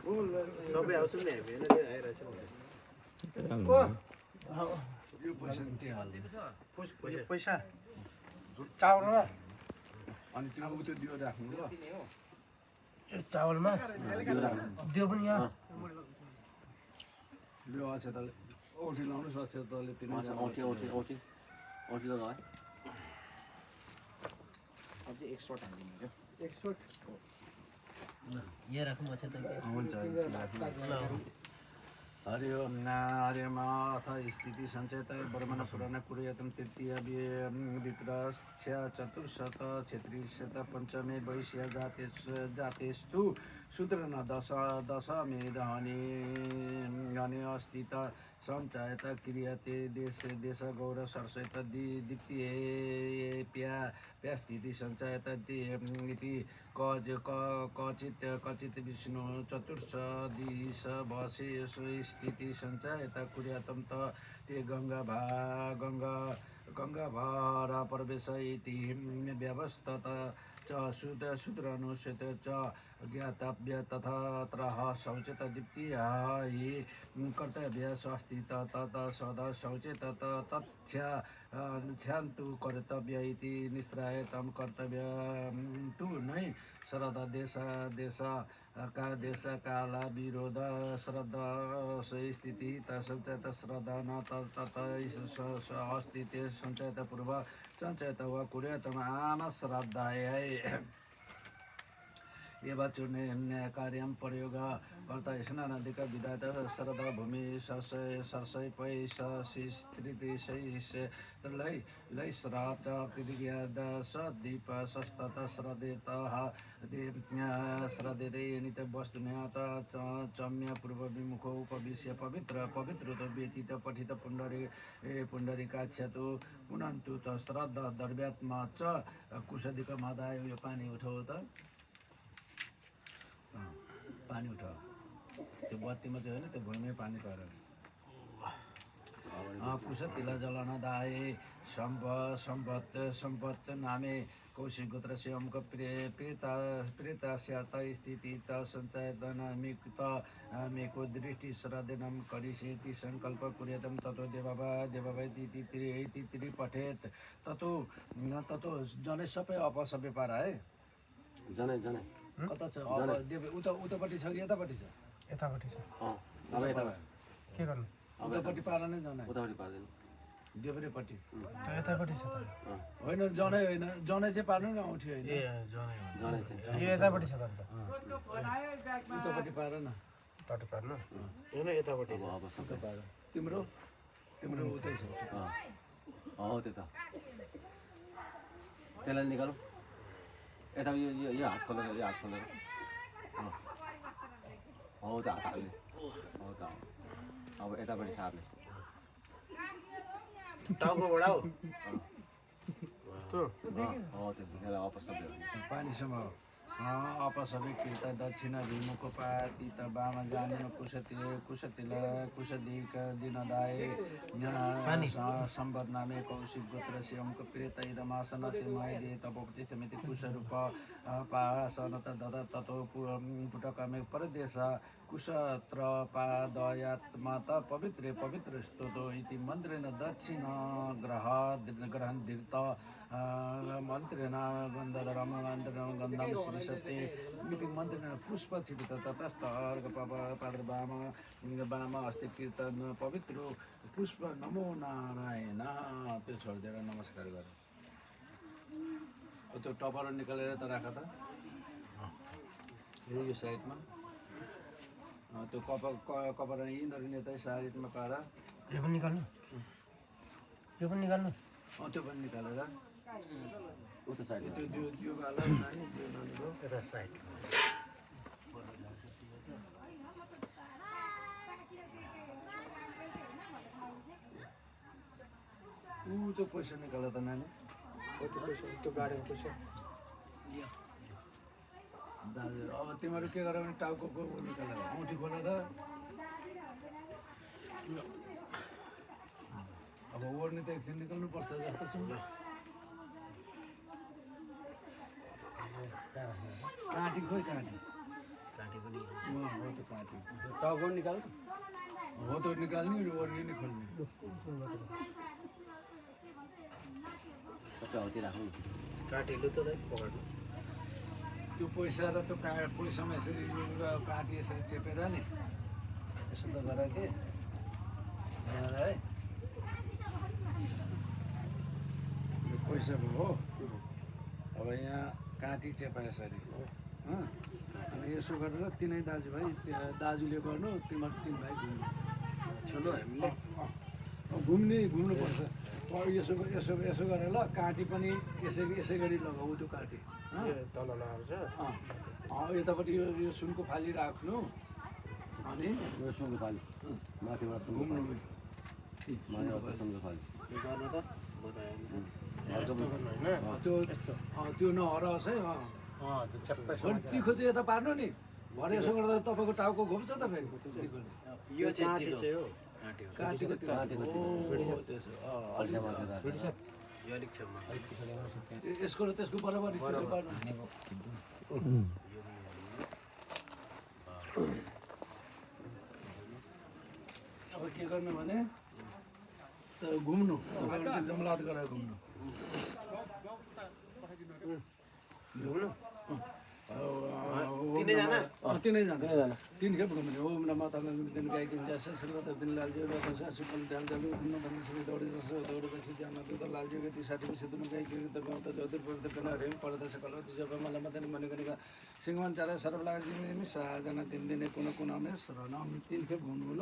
सबै आउँछ नि हामी होइन त्यो आइरहेछ यो पैसा नि त्यहाँ हाल्दिनु पैसा चावलमा अनि त्यो उ त्यो दियो राख्नु ल यो चावलमा दियो पनि यहाँ लियो अक्षताले औँठी लाउनुहोस् अक्षताले तिमी औँठी त लगाए अझै एक सर्ट हालिदिनु क्या यहाँ राख्नु छ त हुन्छ हरि ओम नार्यम अथ स्थिति सञ्चयत ब्रह्मण पुराण कुर्यातं तृतीय विप्रस्या चतुर्शत क्षेत्रीशत पञ्चमे वैश्य जातेस्तु शूद्र न दश मेदहनि अस्थित सञ्चयत क्रियते देश गौर सर्षयत द्वितीयेऽप्यास्थिति सञ्चयत इति कचित् विष्णु चतुर्षदिश वशे स्थिति सञ्चयत कुर्यातं ते गङ्गाभारा प्रवेश इति व्यवस्थत च शूद्रानुष्यत च ज्ञातव्य तथात्रः शौचत द्वितीया हि कर्तव्य स्वास्ति तत् सदा शौचेत तथ्यान्तु कर्तव्य इति निश्रायतं कर्तव्य तु नै श्रद्धा देश काल विरोध श्रद्धा स्थिति सञ्चयत श्रद्धा न तत् अस्तित्व सञ्चयत पूर्व सञ्चयत वा कुर्यातम् अनश्रद्धायै एवं कार्यं प्रयोग कर्ता स्नानादिक विधात श्रद्धा भूमि सरसय पैशै श्राद्ध कृतिज्ञार्द सदीप सस्तत श्रद्धेतः श्रद्धेते नित्य वस्तुन्यात चम्य पूर्व विमुखो उपविश्य पवित्र व्यतीत पठित पुण्डरीकाक्षतु पुनन्तु त श्रद्ध द्रव्यात्मा च कुशदिक मदाय यो पानी उठाउ त पानी उठाओ त्यो बत्तीमा चाहिँ होइन त्यो भुइँमै पानी पर कुश तिला जलन दाए सम्पत्त नामे कौशिक गोत्र से अमुक प्रेता स्यात स्थिति त सञ्चयतन मेको दृष्टि श्रद्धनम करिष्यति सङ्कल्प कुर्यातं ततो देवभाइ तिथिरि पठेत ततो जनै सबै अपसबै पारा है जनै कता छ उतापट्टि छ कि यतापट्टि छ यतापट्टि छ अब यता के गर्नु उतापट्टि पारा नै जनै उतापट्टि पार्दैन देब्रेपट्टि त यतापट्टि छ त होइन जनै चाहिँ पार्नु न औँठी होइन ए जनै जनै चाहिँ यो यतापट्टि छ त उतापट्टि पार न तट पार्नु होइन यतापट्टि छ अब सबै पार तिम्रो उतै छ हो त्यो त त्यसलाई निकालौँ यता यो हात खोलेर हौ त हात हाल्ने हौ त अब यतापट्टि सार्ने टाउको बढाऊ हो त्यो त्यसलाई अपसबै पानीसँग अपसबै कृत दक्षिण भिमुख पाति त बामा जानेन कुशदिक दिनदाय सम्बत नामे कौशिक गोत्र श्यामको प्रेत इदमासन तिमाइदे तपोपति समिति कुशरूप पासन दद ततो पुटकमे परदेश कुशत्र पादयात्मा त पवित्र स्तोतो इति मन्त्रेण दक्षिण ग्रहण धीर्त मन्त्रेण गन्धर्म गन्धम श्रीसते इति मन्त्रेण पुष्प छिपित ततस्थ अर्घ बाम अस्ति कीर्तन पवित्र पुष्प नमो नारायण त्यो छोडिदिएर नमस्कार गर त्यो टपर निकालेर त राख त यो साइडमा त्यो कपर यिनीहरू नेतै साइडमा पार यो पनि निकाल्नु त्यो पनि निकालेर उता साइड त्यो वाला नानी त्यो नानीको यता साइड त्यो पैसा निकाल त नानी त्यो पैसा त्यो गाडीको पैसा दाजु अब तिमीहरू के गर भने टाउको निकालेर औँठी खोलेर अब ओर्ने त एकछिन निकाल्नु पर्छ जस्तो छ काँटी खोइ काँटी पनि हो त्यो काँटी टाउको निकाल हो त्यो निकाल्ने वरियो नि खोल्ने सबै हौ त्यो राख्नु नि। काटिलो त पकाड्नु त्यो पैसा र त्यो पैसामा यसरी यो काँटी यसरी चेपेर नि यसो त गर के यहाँ है यो पैसा भयो हो अब यहाँ काँटी चेपा यसरी अनि यसो गरेर तिनै दाजुभाइ दाजुले गर्नु तिमीहरू तिन भाइ घुम्नु छुनु हामीले घुम्नुपर्छ यसो यसो यसो गरेर ल काँटी पनि यसै गरी लगाऊ त्यो काँटी तल लगाउँछ यतापट्टि यो सुनको फाली राख्नु अनि यो सुनको फाली माथिबाट सुनको घुम्नु फाली माथिबाट सुनको फाली गर्नु त बताएँ अर्को पनि होइन त्यो नहरोस् है भरे तिखो चाहिँ यता पार्नु नि भरे यसो गर्दा तपाईँको टाउको घोप्छ त फेरि यो चाहिँ हो काँटीको काँटीको त्यसो अलिक माथि राख्नु। यो अलिक छेउमा यसको र त्यसको बराबर पार्नु अब के गर्नु भने घुम्नु जमलात गरेर घुम्नु घुम्नु तिनैजना तिन खेप घुम्ने ओम नमः तल दिन गायकी जैसे श्रीमत दिन लालजी वैसा सुपल ध्यान चालू घुम्नु भन्ने सबै दौडे जसो दौडेपछि जान त लालजी गति 60 विषय दुनु गायकी त गाउँ त ज्योतिर पवित्र गर्न रेम पढ्दा सकल त जब मलाई मदन मन गरेका सिंहमान चारा सरब लाग जिम्मे साजना दिन दिने कुन कुन में शरणम तिन खेप घुम्नु ल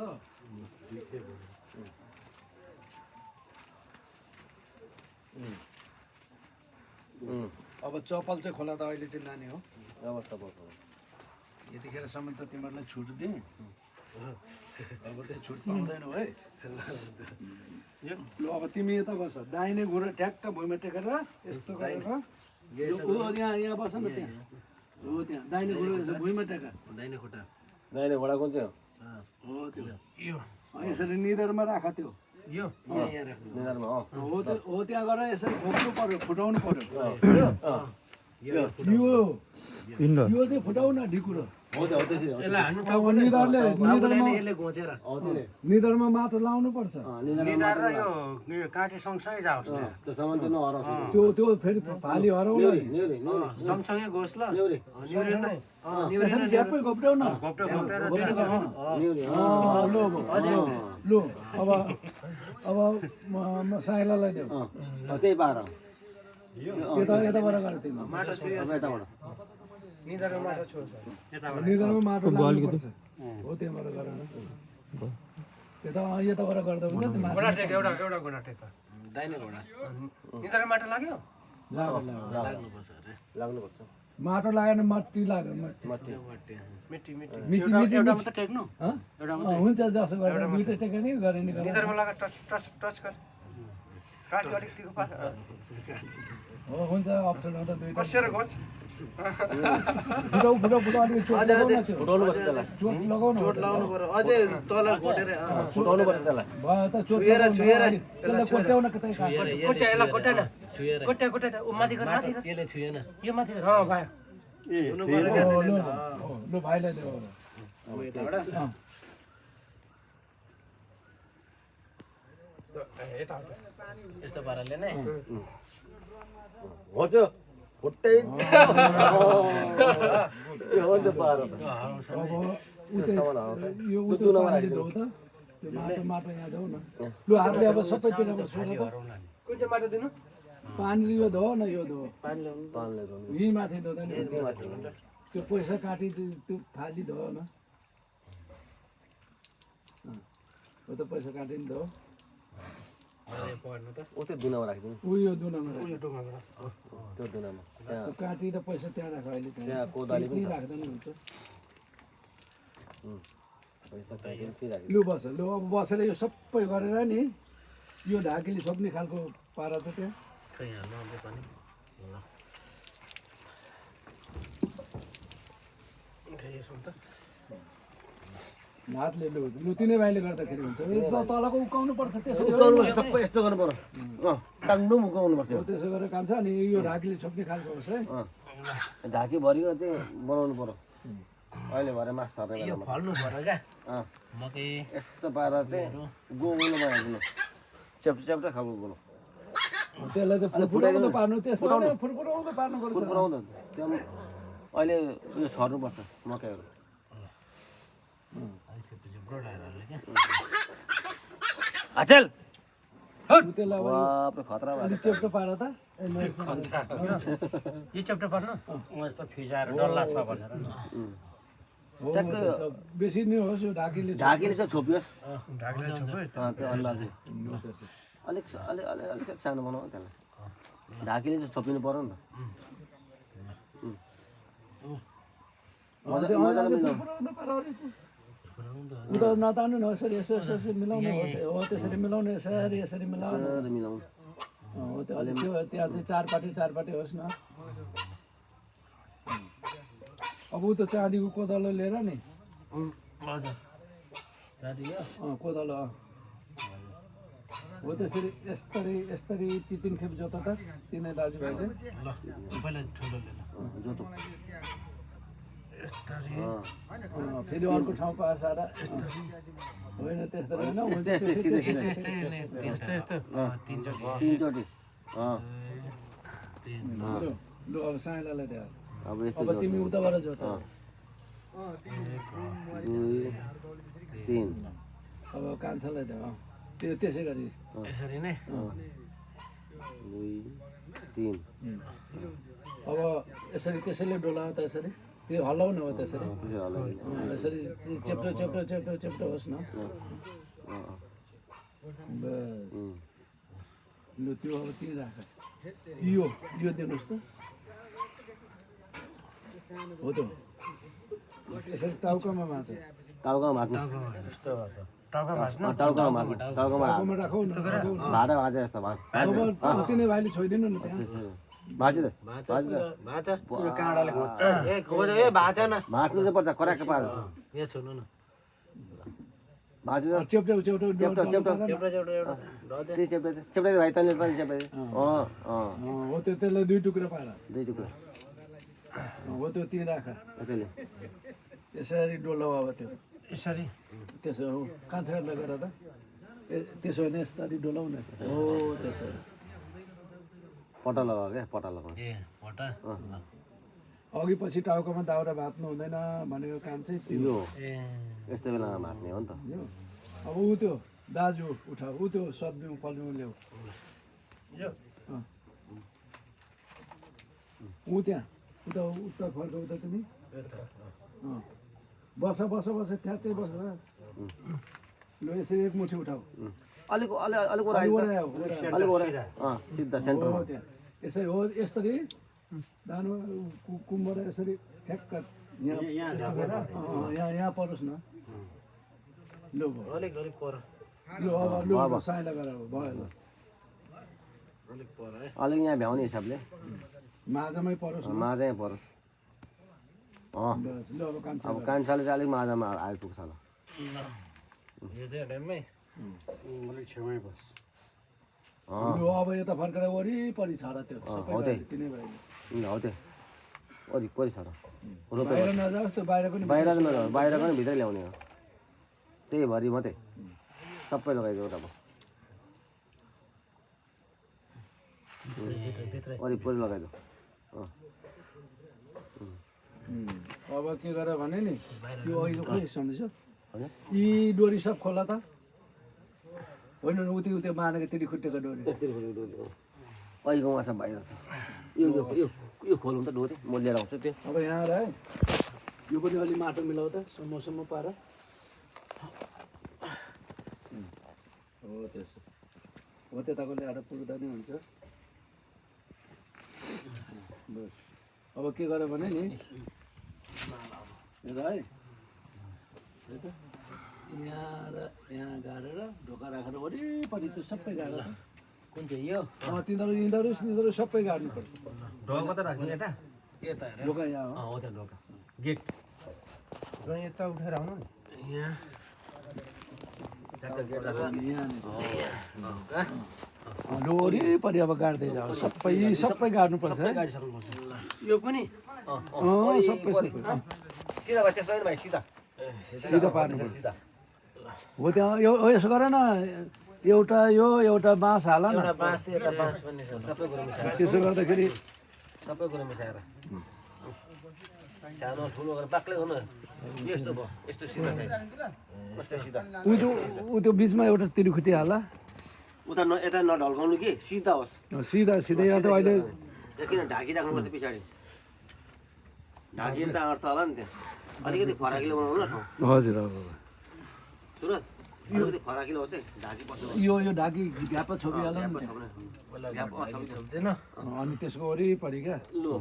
अब चपल चाहिँ खोला त अहिले चाहिँ नानी हो अवस्था पर्छ यतिखेरसम्म त तिमीहरूलाई छुट दिएँ अब चाहिँ छुट पाउँदैनौ है ल अब तिमी यता बस दाहिने घुँडा ठ्याक्क भुइँमा टेकेर यस्तो गरेर यहाँ बस न त्यहाँ हो त्यहाँ दाहिने घुँडा भुइँमा टेका दाहिने खुट्टा दाहिने घोडा कुन चाहिँ हो त्यो यो यसरी निधारमा राख त्यो यो यहाँ राख्नु निधारमा हो त्यहाँ गएर यसरी खोप्नु पर्यो फुटाउनु पर्यो यो चाहिँ फुटाउ न ढिकुरो हो त्यसरी हो यसलाई हान्नु अब निधारले यसले घोचेर निधारमा माटो लाउनु पर्छ निधार र यो काँटी सँगसँगै जाओस् न त्यो सामान चाहिँ नहराउँछ त्यो फेरि फाली हराउनु न्युरी सँगसँगै घोस् ल न्युरी न्युरिन त्यसरी ग्यापै घोप्ट्याउ न घोप्टेर न्युरी लु अब म साइलालाई देऊ त्यही पार यताबाट गर तिमी माटो यताबाट निधारमा माटो छोड्छ निधारमा माटो लाग्नु पर्छ हो त्यहाँबाट गर न यताबाट गर्दा हुन्छ त्यो माटो घोडा टेक एउटा घोडा टेक दाहिने घोडा निधारमा माटो लाग्यो लाग्नुपर्छ अरे लाग्नुपर्छ माटो लागेन मट्टी लाग्यो मट्टी मिट्टी मिट्टी मिटी मिटी एउटा मात्र टेक्नु हुन्छ जसो गरेर दुइटै टेके नि गरे नि निधारमा लगा टच टच टच गर काट अलिक तिको पार हो हुन्छ अप्ठ्यारो त दुइटा कसेर घोच फुटाउ अलिक चोट लगाउन त्यो फुटाउनु पर्छ त्यसलाई चोट लगाउनु चोट लाउनु पर्यो अझै तल घोटेर फुटाउनु पर्छ त्यसलाई भयो त चोट छुएर त्यसलाई कोट्याउन कतै कोट्या उ माथि गर केले छुएन यो माथि गर भयो हुनु पर्यो लु भाइलाई देऊ अब यताबाट यस्तो पाराले नै हो त्यो फुट्टै हो त्यो पार अब यो उतो पानीले धो त त्यो माटो यहाँ धो न लु हातले अब सबैतिर अब सोध कुन चाहिँ माटो दिनु पानीले यो धो न यो धो पानले धो यहीँ माथि धोदा नि त्यो पैसा काटी त्यो फाली धो न हो त पैसा काटी नि धो पकाड्नु त ऊ त्यो दुनामा राखिदिनु उयो दुनामा यो टुङ्गाबाट त्यो दुनामा त्यहाँ त्यो काटी र पैसा त्यहाँ राख अहिले त्यहाँ कोदाली पनि छ राख्दा नि हुन्छ पैसा त्यहाँ त्यही राखिदिनु लु बस लु अब बसेर यो सबै गरेर नि यो ढाकीले सक्ने खालको पारा त त्यहाँ खै यहाँ नआउँदै पनि खै यसो त हातले लु तिनै भाइले गर्दाखेरि हुन्छ तलको उकाउनु पर्छ त्यसरी उकाउनु पर्छ सबै यस्तो गर्नु पर्यो टाङ्डुम उकाउनु पर्छ हो त्यसो गरेर काम छ अनि यो ढाकीले छोप्ने खालको होस् है ढाकी भरिको चाहिँ बनाउनु पर्यो अहिले भरे मास छर्ने यो बेलामा फल्नु पर्यो क्या अँ मकै यस्तो पारा चाहिँ गोगुलो बनाइदिनु च्याप्टो च्याप्टो खालको गोलो त्यसलाई त फुरफुराउँदो पार्नु त्यसो भने फुरफुराउँदो पार्नु पर्छ पुऱ्याउँदा त्यहाँ अहिले उयो छर्नुपर्छ मकैहरू अचल त्यसलाई बाप्रे खतरा भयो अलिक चेप्टो पार त यो च्याप्टर पर्नु यस्तो फिजाएर डल्ला छ भनेर हो त, बेसी नै होस् यो ढाकीले ढाकीले चाहिँ छोपियोस् ढाक्ने छोप्यो त्यो अन्दाजले अलिक अलिकति सानो बनाऊ त्यसलाई ढाकीले चाहिँ छोपिनु पर्यो नि त मजाले मिलाउनु फुरफुराउँदो पार अलिक उता नतान्नु न यसरी यसो यसो यसो मिलाउनु हो त्यसरी मिलाउनु यसरी यसरी मिलाउनु मजाले मिलाउनु हो त्यो अलिक त्यो त्यहाँ चाहिँ चारपाटी होस् न अब ऊ त चाँदीको कोदालो लिएर नि हजुर जाति यो कोदालो हो त्यसरी यस्तरी तिन खेप जोता त तिनै दाजुभाइले ल पहिला ठुलो ले ल जोतो यस्तरी फेरि अर्को ठाउँ पास आएर होइन त्यस्तो होइन हुन्छ यस्तै सिधै यस्तो यस्तो यस्तो तीनचोटि तिनचोटि लु अब साइलालाई त्यहाँ अब यस्तो अब तिमी उताबाट जोत दुई तिन अब कान्छालाई त्यहाँ त्यो त्यसै गरी यसरी नै दुई तिन अब यसरी त्यसैले डोलाऊ त यसरी त्यो हल्लाउ न हो त्यसरी त्यसै होला यसरी चेप्टो चेप्टो चेप्टो चेप्टो होस् न बस लु त्यो अब त्यहीँ राख यो दिनुहोस् त हो त यसरी टाउकामा माछ टाउकामा भाँच्नु टाउका भाँच्नु टाउकामा भाँच्नु टाउकामा टाउकामा राखौ न भाँडा भाँचे जस्तो अब तिनै भाइले छोइदिनु न त्यहाँ भाँच्यो त भाँचा पुरो काँडाले खोज्छ ए खोज ए भाँचा न भाँच्नु चाहिँ पर्छ कराएको पार यहाँ छुनु न भाँच्नु चेप्टो चेप्टो चेप्टो चेप्टो एउटा एउटा रजे त्यही चेप्टो चेप्टो भाइ तैँले पनि चेप्टो हो त्यो त्यसलाई दुई टुक्रा पार दुई टुक्रा हो त्यो त्यहीँ राख त्यसले यसरी डोलाउ अब त्यो यसरी त्यसो हो कान्छाहरूलाई गर त त्यसो होइन यसरी डोलाउ न हो त्यसरी पटा लगाऊ क्या पटा लगाऊ ए पटा अघि पछि टाउकोमा दाउरा भाँच्नु हुँदैन भनेको काम चाहिँ त्यो यो ए यस्तो बेलामा भाँच्ने हो नि त हो। अब ऊ त्यो दाजु उठा ऊ त्यो सदबिउ पल्बिउ ल्याऊ यो ऊ त्यहाँ उता उता फर्काउ त तिमी बस बस बस थ्याच्चै बस लु यसरी एक मुठी उठाऊ अलिक अलिक अलिक ओह्राइ ओरायो, अलिक ओह्राइ सिधा सेन्टरमा हो त्यहाँ यसरी हो यसरी दानु कुमबाट यसरी ठ्याक्क यहाँ परोस् न लु भयो अलिक अलिक पर लु अब लु साइला गरेर भयो ल अलिक पर है अलिक यहाँ भ्याउने हिसाबले माझमै परोस् न माझै परोस् बस लु अब कान्छा अब कान्छाले चाहिँ अलिक माझमा आइपुग्छ ल यो चाहिँ ड्याममै अलिक छेउमै बस लु अब यता फर्केर वरिपरि छ र त्यो हो सबै त्यही। तिनै भाइ हौ त्यो वरिपरि छ र रोपे बाहिर नजाओस् त्यो बाहिर पनि बाहिर पनि नजाऊ, बाहिर पनि भित्रै ल्याउने हो त्यही भरि मात्रै सबै लगाइदियो अब वरिपरि लगाइदियो अब के गर भने नि त्यो अहिले खोइ सम्झिस होइन यी डोरी सब खोला त होइन उति मानेको तिरी खुट्टेको डोरी अहिलेको माछा बाहिर छ यो यो यो यो खोलौँ त डोरी म लिएर आउँछु त्यो अब यहाँ आएर है यो पनि अलि माटो मिलाउ त सम्मसम्म पार हो त्यसो हो त्यताको ल्याएर पुर्दा नै हुन्छ बस अब के गर भने नि हेर है यहाँ गाडेर ढोका राखेर वरिपरि त्यो सबै गाडेर कुन चाहिँ यो यिनीहरू सबै गाड्नुपर्छ ढोका मात्रै राख्ने यता यता हेर ढोका यहाँ हो हो त्यहाँ ढोका गेट यता उठेर आउनु नि यहाँ ट्याक्क गेट राख्नु लु वरिपरि अब गाड्दै जाऊ सबै गाड्नुपर्छ है गाडिसक्नुपर्छ यो पनि सबै सिधा भाइ त्यसमा भाइ सिधा सिधा पार्नुपर्छ सिधा हो त्यहाँ यसो गर न एउटा यो एउटा बाँस हाल न एउटा बाँस यता बाँस पनि छ सबै कुरो मिसाएर त्यसो गर्दाखेरि सबै कुरो मिसाएर सानो ठुलो गरेर बाक्लै गर्नु यस्तो भयो यस्तो सिधा चाहिँ कस्तो सिधा ऊ त्यो बिचमा एउटा तिरुखुटी हाल उता यता नढल्काउनु कि सिधा होस् सिधा सिधै यहाँ त अहिले यहाँ किन ढाकिराख्नुपर्छ पछाडि ढाकिएर त आँट्छ होला नि त्यहाँ अलिकति फराकिलो बनाउनु न ठाउँ हजुर हजुर सुरज अलिकति फराकिलो होस् है ढाकिपर्छ यो ढाकी ग्याप छोपिहाल नि हुँदैन अनि त्यसको वरिपरि क्या लु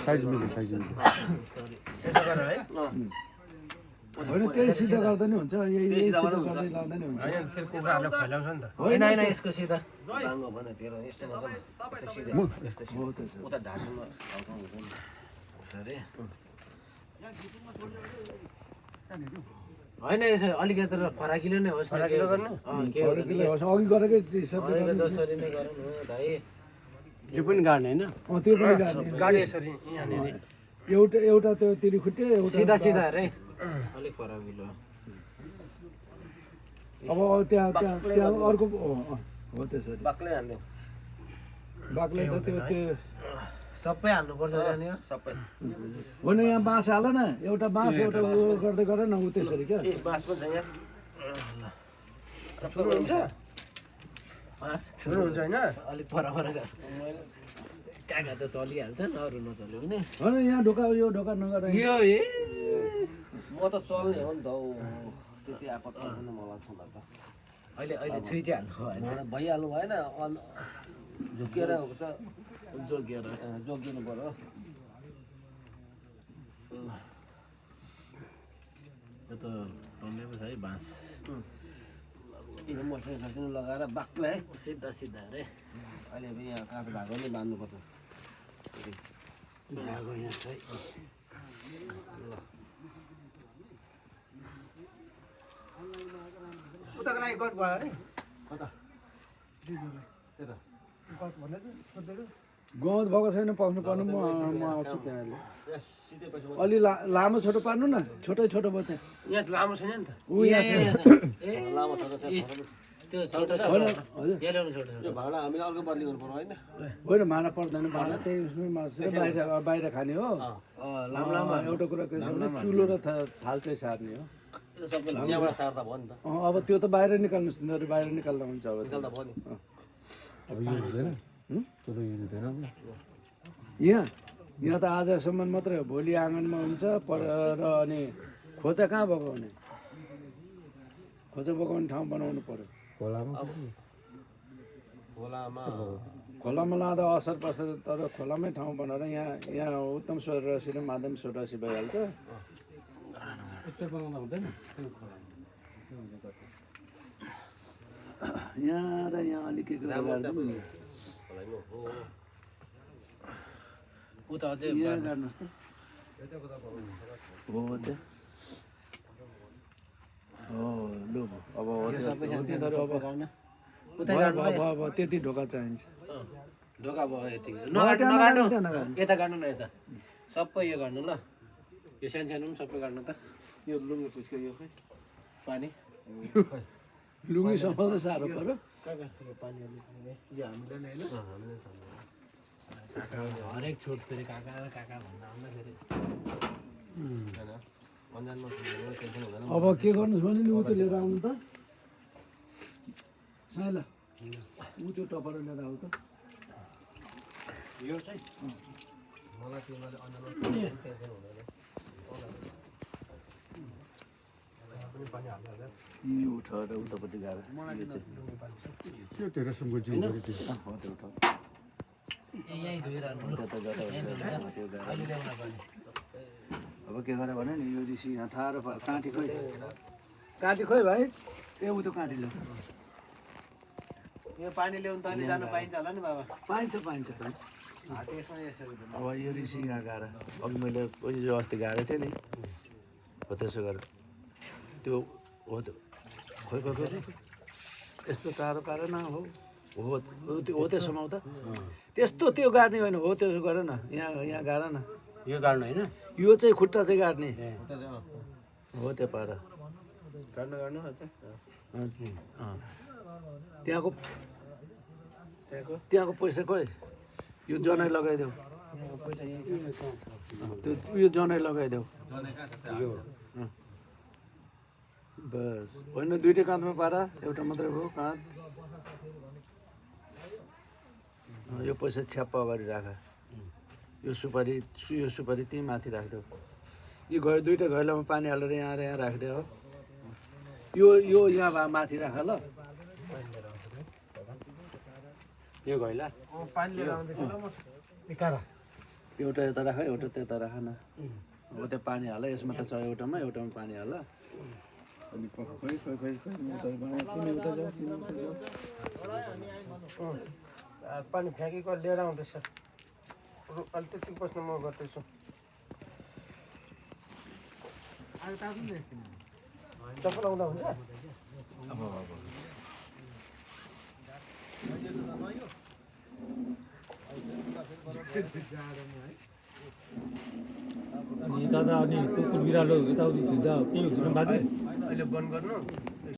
साइज मिल्यो साइज मिल्यो त्यसो गरेर है होइन त्यही सिधा गर्दा नि हुन्छ यही सिधा गर्दै लाउँदा नि हुन्छ होइन फेरि कुखुराहरूले फैलाउँछ नि त होइन होइन यसको सिधा बाङ्गो भने तेरो यस्तो नगर्नु यस्तो सिधै यस्तो हो त्यसो उता ढाक्नुमा हल्का हुँदैन सरी होइन यसो अलिकति फराकिलो नै होस् फराकिलो गर्नु के फरकिलो होस् अघि गरेकै हिसाबले अलिकति जसरी नै गरौँ न भाइ यो पनि गाड्ने होइन त्यो पनि गाड्ने गाडी यसरी यहाँनिर एउटा त्यो तिरुखुट्टे एउटा सिधा सिधा रे अलिक फराकिलो अब त्यहाँ अर्को हो त्यसरी बाक्लै हान्दिउँ बाक्लै त त्यो सबै हाल्नुपर्छ नि सबै होइन यहाँ बाँस हाल न एउटा बाँस एउटा उयो गर्दै गर न ऊ त्यसरी क्या ए बाँस पनि छ यहाँ सबै हुन्छ ठुलो हुन्छ होइन अलिक फरफर काका त चलिहाल्छ नि अरू नचल्यो भने होइन यहाँ ढोका यो ढोका नगर यो म त चल्ने हो नि त हौ त्यति आपत पनि मलाई छ त अहिले अहिले छुइहाल्नु मलाई भइहाल्नु भएन झुकेर त जोगिएर जोगिनु पर्यो यो त टन्ने पो छ है बाँस मसिनो ससिनो लगाएर बाक्लै है सिधा सिधा रे अहिले अब यहाँ काँचो धागो नै बाँध्नुपर्छ धागो यहाँ चाहिँ उताको लागि गट भयो है गहुँत भएको छैन पक्नु पर्नु म आउँछु त्यहाँ अहिले सिधै पछि अलि लामो छोटो पार्नु न छोटै छोटो भयो त्यहाँ यहाँ लामो छैन नि त ऊ यहाँ छ लामो छोटो त्यो छोटो छ होइन हजुर यहाँ ल्याउनु छोटो यो भाडा हामीले अर्को बदली गर्नु पर्यो होइन होइन भाँडा पर्दैन भाँडा त्यही उसमै मासु बाहिर बाहिर खाने हो लामो लामो एउटा कुरा के छ भने चुलो र थाल चाहिँ सार्ने हो यो सबै यहाँबाट सार्दा भयो नि त अब त्यो त बाहिर निकाल्नुहोस् तिनीहरू बाहिर निकाल्दा हुन्छ अब निकाल्दा भयो नि यहाँ त आजसम्म मात्रै हो भोलि आँगनमा हुन्छ र अनि खोजा कहाँ बगाउने खोजा बगाउने ठाउँ बनाउनु पर्यो खोलामा लाँदा असर पसर तर खोलामै ठाउँ बनाएर यहाँ उत्तम स्वरराशि र माध्यम स्वरराशि भइहाल्छ यहाँ र यहाँ अलिकति उता अझै यहाँ गाड्नुहोस् त हो त्यो हो लु अब हो तिनीहरू अब अब त्यति ढोका चाहिन्छ ढोका भयो यति त्यहाँ नगाड्नु नगाड्नु यता गाड्नु न यता सबै यो गाड्नु ल यो सानो सानो पनि सबै गाड्नु त यो लुङ्गे पुच्को यो खै पानी लुङ्गी समाल्दा साह्रो पर्यो यो पानी यो हामीले नै होइन हरेक छोट फेरि काका काका भन्दा आउँदाखेरि अब के गर्नुहोस् भने नि ऊ त्यो लिएर आउनु त साइला ऊ त्यो टपरा लिएर आऊ त यो चाहिँ मलाई तिमीले अन्य टेन्सन हुँदैन यो उठाएर उतापट्टि गएर यहीँ धोइरहनु अहिले ल्याउन पर्ने अब के गरे भने नि यो ऋषि यहाँ ठाडो काँटी खोइ भाइ ए ऊ त्यो काँटी ल्याउ यो पानी ल्याउनु त अलि जानु पाइन्छ होला नि बाबा पाइन्छ त्यसमा यसरी अब यो ऋषि यहाँ गएर अघि मैले यो अस्ति गएको थिएँ नि हो त्यसो गरेर त्यो हो त्यो खोइ यस्तो टाढो पारेन हो त्यसोमा त त्यस्तो त्यो गाड्ने होइन हो त्यसो गर न यहाँ गएर न यो गाड्नु होइन यो चाहिँ खुट्टा चाहिँ गाड्ने खुट्टा चाहिँ हो त्यो पारा गाड्नु गाड्नु त्यहाँको त्यहाँको पैसा खोइ यो जनै लगाइदेऊ पैसा यही त्यो उयो जनै लगाइदेऊ यो बस होइन दुइटै काँधमा पारा एउटा मात्रै भयो काँध यो पैसा छ्याप्प अगाडि राख यो सुपारी त्यहीँ माथि राखिदेऊ यो दुइटा घैलामा पानी हालेर यहाँ राखिदियो हो यो यहाँ माथि राख ल यो घैला पानी लिएर आउँदैछु ल म एकारा एउटा यता राख एउटा त्यता राख न अब त्यो पानी हाल यसमा त छ एउटामा पानी हाल अनि खोइ पानी फ्याँकेको लिएर आउँदैछ अलि त्यति बस्नु म गर्दैछु चप्पल लाउँदा हुन्छ अनि दादा अनि कुकुर बिरालो यताउति झुन्दा केही हुँदैन बाजे अहिले बन्द गर्नु